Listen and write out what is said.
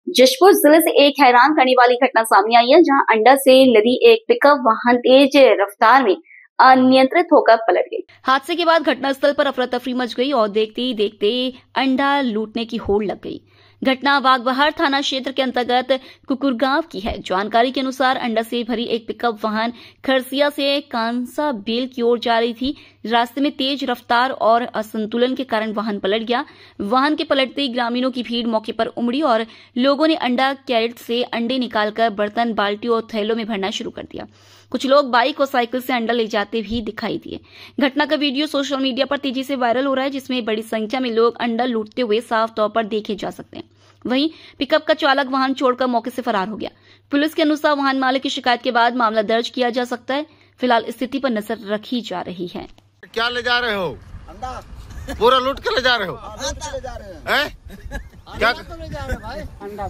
जशपुर जिले से एक हैरान करने वाली घटना सामने आई है, जहां अंडा से लदी एक पिकअप वाहन तेज रफ्तार में अनियंत्रित होकर पलट गई। हादसे के बाद घटनास्थल पर अफरा तफरी मच गई और देखते ही देखते अंडा लूटने की होड़ लग गई। घटना बागबहार थाना क्षेत्र के अंतर्गत कुकुरगांव की है। जानकारी के अनुसार अंडा से भरी एक पिकअप वाहन खरसिया से कांसा बेल की ओर जा रही थी। रास्ते में तेज रफ्तार और असंतुलन के कारण वाहन पलट गया। वाहन के पलटते ही ग्रामीणों की भीड़ मौके पर उमड़ी और लोगों ने अंडा कैरेट से अंडे निकालकर बर्तन, बाल्टी और थैलों में भरना शुरू कर दिया। कुछ लोग बाइक और साइकिल से अंडा ले जाते भी दिखाई दिए। घटना का वीडियो सोशल मीडिया पर तेजी से वायरल हो रहा है, जिसमें बड़ी संख्या में लोग अंडा लूटते हुए साफ तौर पर देखे जा सकते हैं। वहीं पिकअप का चालक वाहन छोड़कर मौके से फरार हो गया। पुलिस के अनुसार वाहन मालिक की शिकायत के बाद मामला दर्ज किया जा सकता है। फिलहाल स्थिति पर नजर रखी जा रही है। क्या ले जा रहे हो? अंडा पूरा लूट के ले जा रहे हो? हैं? क्या ले जा रहे हो भाई? अंडा